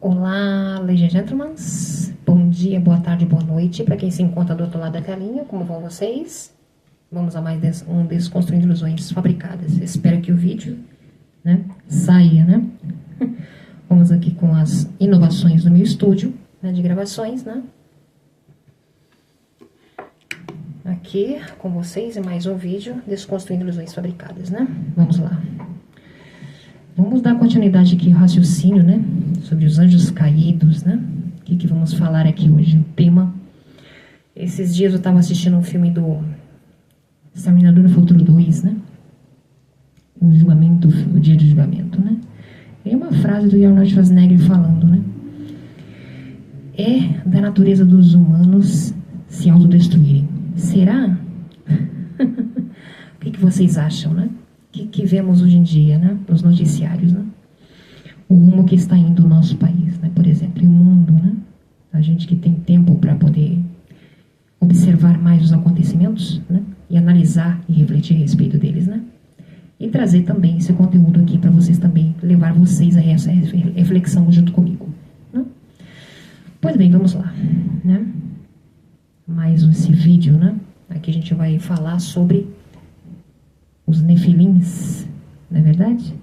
Olá, ladies and gentlemen. Bom dia, boa tarde, boa noite. Para quem se encontra do outro lado da telinha, como vão vocês? Vamos a mais um Desconstruindo Ilusões Fabricadas. Espero que o vídeo, saia, Vamos aqui com as inovações do meu estúdio, de gravações, Aqui com vocês em mais um vídeo Desconstruindo Ilusões Fabricadas, Vamos lá. Vamos dar continuidade aqui ao raciocínio, sobre os anjos caídos, O que vamos falar aqui hoje? O tema. Esses dias eu estava assistindo um filme do Exterminador do Futuro 2, O julgamento, o dia do julgamento, E uma frase do Arnold Schwarzenegger falando, É da natureza dos humanos se autodestruírem. Será? O que vocês acham, O que vemos hoje em dia, nos noticiários, O rumo que está indo o nosso país, por exemplo, e o mundo, A gente que tem tempo para poder observar mais os acontecimentos, E analisar e refletir a respeito deles, E trazer também esse conteúdo aqui para vocês também, levar vocês a essa reflexão junto comigo, Pois bem, vamos lá, Mais esse vídeo, Aqui a gente vai falar sobre os nefilins, não é verdade?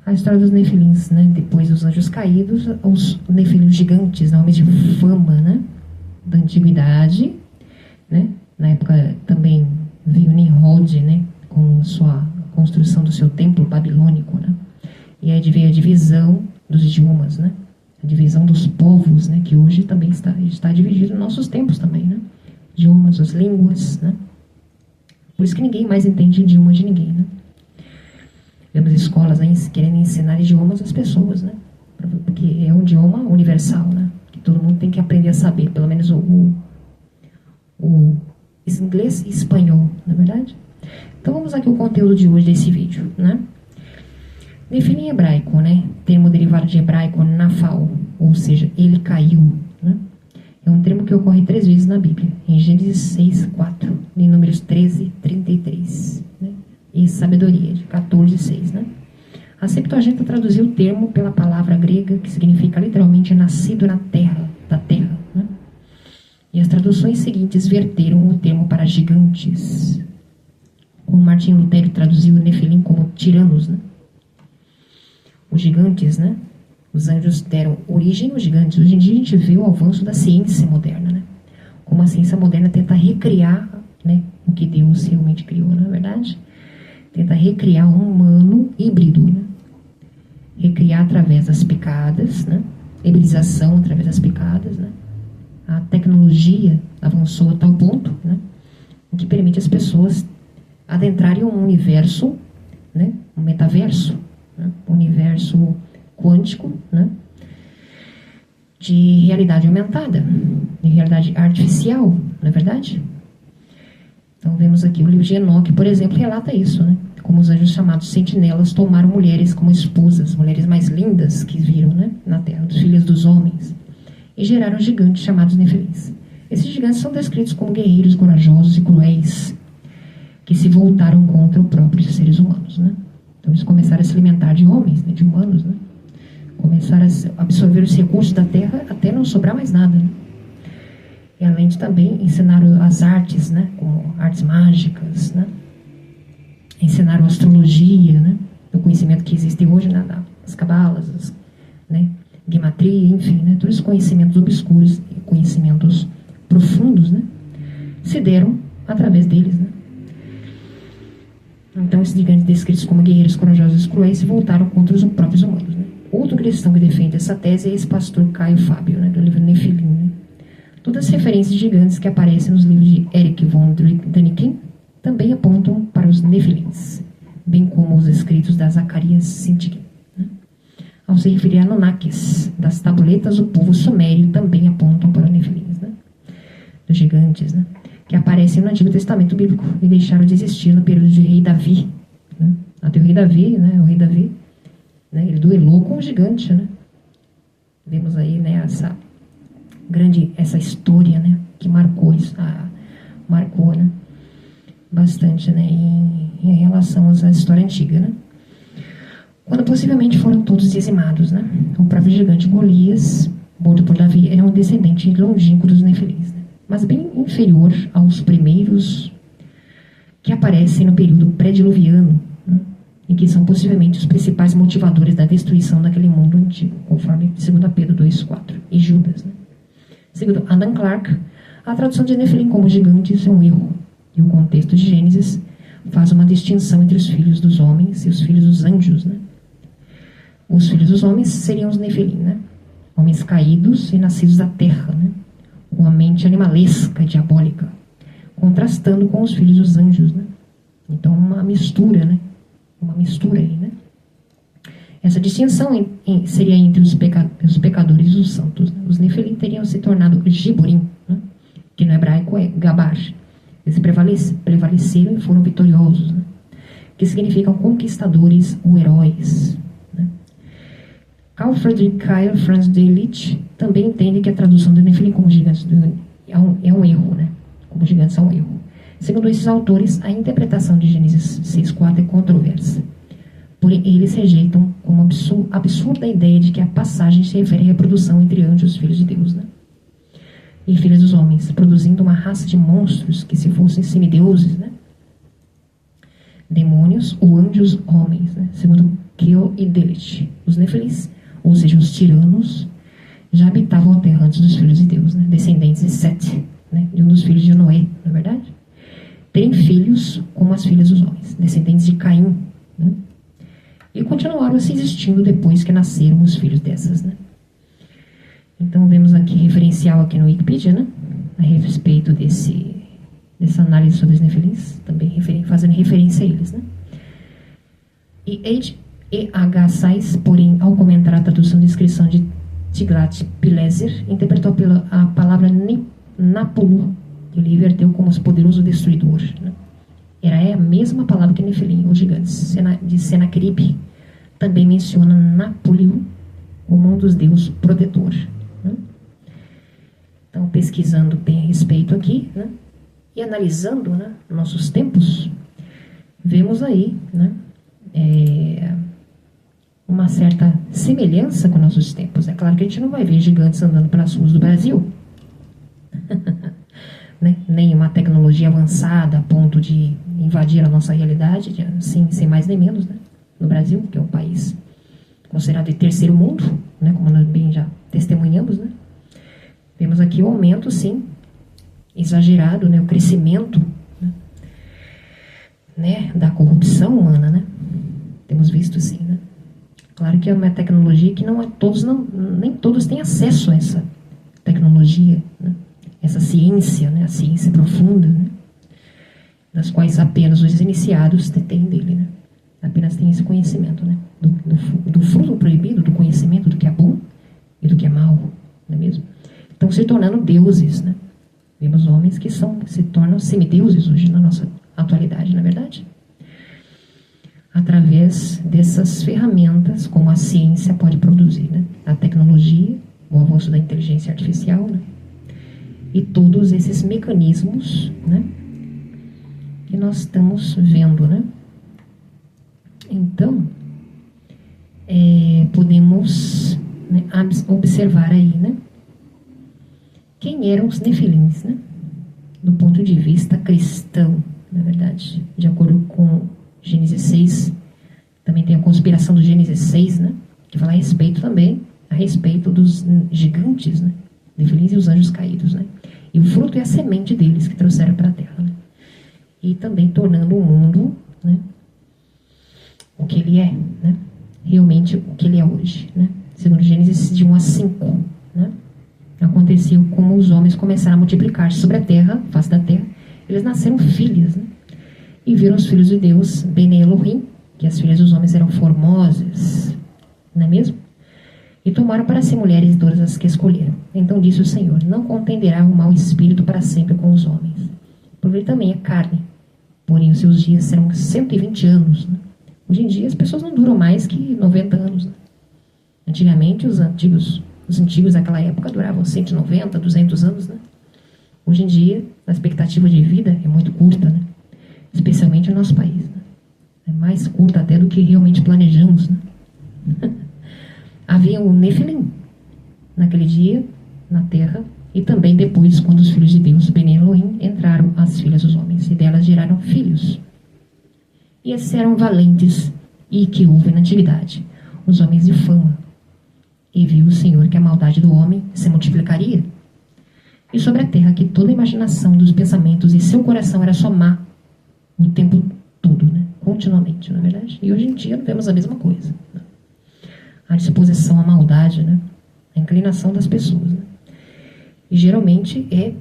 A história dos nefilins, Depois dos anjos caídos, os nefilins gigantes, homens de fama, da antiguidade, Na época também veio Nimrod, com sua construção do seu templo babilônico, E aí veio a divisão dos idiomas, A divisão dos povos, que hoje também está dividido nos nossos tempos também, Idiomas, as línguas, Por isso que ninguém mais entende idioma de ninguém, Vemos escolas querendo ensinar idiomas às pessoas, Porque é um idioma universal, Que todo mundo tem que aprender a saber, pelo menos o inglês e espanhol, não é verdade? Então vamos aqui ao conteúdo de hoje desse vídeo, Nefilim em hebraico, Termo derivado de hebraico nafal, ou seja, ele caiu, É um termo que ocorre 3 vezes na Bíblia, em Gênesis 6, 4, em Números 13, 33, E Sabedoria, de 14, 6, A Septuaginta traduziu o termo pela palavra grega, que significa literalmente nascido na terra, da terra, E as traduções seguintes verteram o termo para gigantes, como Martim Lutero traduziu o Nefilim como tiranos, Os gigantes, Os anjos deram origem aos gigantes. Hoje em dia a gente vê o avanço da ciência moderna, Como a ciência moderna tenta recriar, o que Deus realmente criou, não é verdade? Tenta recriar um humano híbrido, Recriar através das picadas, Hibridização através das picadas, A tecnologia avançou a tal ponto, que permite as pessoas adentrarem um universo, um metaverso, um universo quântico, de realidade aumentada, de realidade artificial, não é verdade? Então vemos aqui o livro de Enoque, por exemplo, relata isso, Como os anjos chamados sentinelas tomaram mulheres como esposas, mulheres mais lindas que viram, na terra, dos filhos dos homens, e geraram gigantes chamados nefilins. Esses gigantes são descritos como guerreiros corajosos e cruéis, que se voltaram contra os próprios seres humanos, Então eles começaram a se alimentar de homens, de humanos, Começaram a absorver os recursos da terra até não sobrar mais nada, E além de também ensinaram as artes, como artes mágicas, Ensinaram a astrologia, O conhecimento que existe hoje, as cabalas, gematria, enfim, todos os conhecimentos obscuros e conhecimentos profundos, se deram através deles, Então esses gigantes descritos como guerreiros corajosos e cruéis se voltaram contra os próprios humanos, Outro cristão que defende essa tese é esse pastor Caio Fábio, do livro Nefilim, Todas as referências de gigantes que aparecem nos livros de Erich von Däniken também apontam para os nefilins, bem como os escritos da Zacarias Sitchin. Ao se referir a Anunnakis, das tabuletas do povo sumério também apontam para os nefilins, dos gigantes, que aparecem no Antigo Testamento Bíblico e deixaram de existir no período de rei Davi. Até o rei Davi, o rei Davi, ele duelou com o gigante, Vemos aí, essa história, que marcou isso, bastante, em relação à história antiga, quando possivelmente foram todos dizimados, né? O próprio gigante Golias, morto por Davi, era um descendente longínquo dos Nefilins, né? Mas bem inferior aos primeiros que aparecem no período pré-diluviano, né? E que são possivelmente os principais motivadores da destruição daquele mundo antigo, conforme 2 Pedro 2,4 e Judas, né? Segundo Adam Clarke, a tradução de Nefilim como gigantes é um erro, e o contexto de Gênesis faz uma distinção entre os filhos dos homens e os filhos dos anjos, né? Os filhos dos homens seriam os Nefilim, né? Homens caídos e nascidos da terra, né? Com a mente animalesca e diabólica, contrastando com os filhos dos anjos, né? Então, uma mistura, né? Uma mistura aí, né? Essa distinção seria entre os pecadores e os santos, né? Os Nefilim teriam se tornado Giborim, né? Que no hebraico é Gabar. Eles prevaleceram e foram vitoriosos, né? Que significam conquistadores ou heróis, né? Carl Friedrich Kyle Franz Delitzsch também entende que a tradução do Nefilim como gigantes é um erro, né? Como gigantes é um erro. Segundo esses autores, a interpretação de Gênesis 6,4 é controversa. Porém, eles rejeitam como absurda a ideia de que a passagem se refere à reprodução entre anjos, filhos de Deus, né? E filhos dos homens, produzindo uma raça de monstros que, se fossem semideuses, né? Demônios ou anjos homens, né? Segundo Keel e Delitzsch, os Nefilis, ou seja, os tiranos, já habitavam a terra antes dos filhos de Deus, né? Descendentes de Sete, né? De um dos filhos de Noé, não é verdade? Terem filhos como as filhas dos homens, descendentes de Caim, né? E continuaram assim existindo depois que nasceram os filhos dessas, né? Então vemos aqui referencial aqui no Wikipedia, né? A respeito dessa análise sobre os Nefilins, também fazendo referência a eles, né? E H. Sais, porém, ao comentar a tradução de inscrição de Tiglat-Pileser, interpretou a palavra Napulu, que ele reverteu como poderoso destruidor, né? Era a mesma palavra que Nefilim, os gigantes. De Senaqueribe também menciona Napuliu como um dos deuses protetor, né? Então, pesquisando bem a respeito aqui, né? E analisando, né, nossos tempos, vemos aí, né, uma certa semelhança com nossos tempos. É claro que a gente não vai ver gigantes andando pelas ruas do Brasil, né? Nem uma tecnologia avançada a ponto de invadir a nossa realidade, assim, sem mais nem menos, né? No Brasil, que é um país considerado de terceiro mundo, né? Como nós bem já testemunhamos, né? Vemos aqui o aumento, sim, exagerado, né? O crescimento, né? Da corrupção humana, né? Temos visto, sim, né? Claro que é uma tecnologia que nem todos têm acesso a essa tecnologia, né? Essa ciência, né? A ciência profunda, né? Das quais apenas os iniciados têm dele, né? Apenas têm esse conhecimento, né? Do fruto proibido, do conhecimento do que é bom e do que é mal, não é mesmo? Estão se tornando deuses, né? Vemos homens que se tornam semideuses hoje na nossa atualidade, não é verdade? Através dessas ferramentas, como a ciência pode produzir, né? A tecnologia, o avanço da inteligência artificial, né? E todos esses mecanismos, né, que nós estamos vendo, né? Então, podemos, né, observar aí, né, quem eram os Nefilins, né, do ponto de vista cristão, na verdade. De acordo com Gênesis 6, também tem a conspiração do Gênesis 6, né, que fala a respeito dos gigantes, né, Nefilins e os anjos caídos, né? E o fruto é a semente deles que trouxeram para a terra, né? E também tornando o mundo, né, o que ele é, né? Realmente o que ele é hoje, né? Segundo Gênesis de 1 a 5, né? Aconteceu como os homens começaram a multiplicar-se sobre a terra, face da terra, eles nasceram filhas, né? E viram os filhos de Deus, Bene Elohim, que as filhas dos homens eram formosas, não é mesmo? E tomaram para si mulheres todas as que escolheram. Então disse o Senhor: não contenderá o mau espírito para sempre com os homens, porque ele também é carne, porém os seus dias serão 120 anos, né? Hoje em dia as pessoas não duram mais que 90 anos, né? Antigamente os antigos daquela época duravam 190, 200 anos, né? Hoje em dia a expectativa de vida é muito curta, né? Especialmente no nosso país, né? É mais curta até do que realmente planejamos, né? Havia um Nefilim naquele dia, na terra, e também depois, quando os filhos de Deus, Ben Elohim, entraram as filhas dos homens, e delas geraram filhos. E esses eram valentes, e que houve na antiguidade, os homens de fama. E viu o Senhor que a maldade do homem se multiplicaria, e sobre a terra que toda a imaginação dos pensamentos e seu coração era só má, o tempo todo, né? Continuamente, não é verdade? E hoje em dia vemos a mesma coisa, né? A disposição à maldade, né? A inclinação das pessoas, né? E geralmente é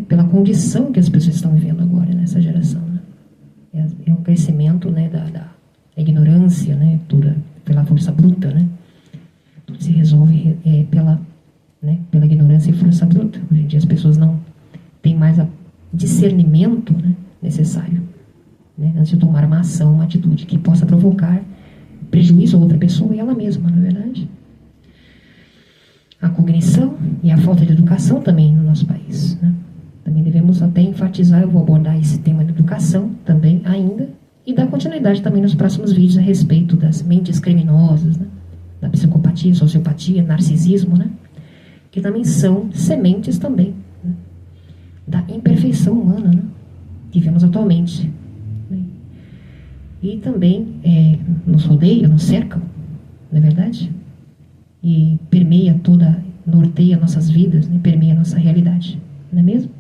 pela condição que as pessoas estão vivendo agora nessa geração, né? É um crescimento, né, da ignorância, né, pela força bruta, né? Tudo se resolve pela ignorância e força bruta. Hoje em dia as pessoas não têm mais o discernimento, né, necessário, né, antes de tomar uma ação, uma atitude que possa provocar prejuízo a outra pessoa e ela mesma, não é verdade? A cognição e a falta de educação também no nosso país, né? Também devemos até enfatizar, eu vou abordar esse tema de educação também ainda, e dar continuidade também nos próximos vídeos a respeito das mentes criminosas, né? Da psicopatia, sociopatia, narcisismo, né? Que também são sementes também, né, da imperfeição humana, né, que vemos atualmente, né? E também nos rodeia, nos cercam, não é verdade? E norteia nossas vidas, né, permeia a nossa realidade, não é mesmo?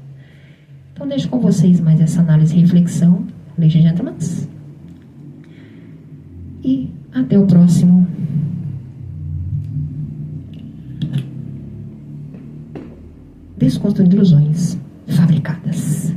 Então deixo com vocês mais essa análise e reflexão, ladies and gentlemen, e até o próximo. Desconstruindo ilusões fabricadas.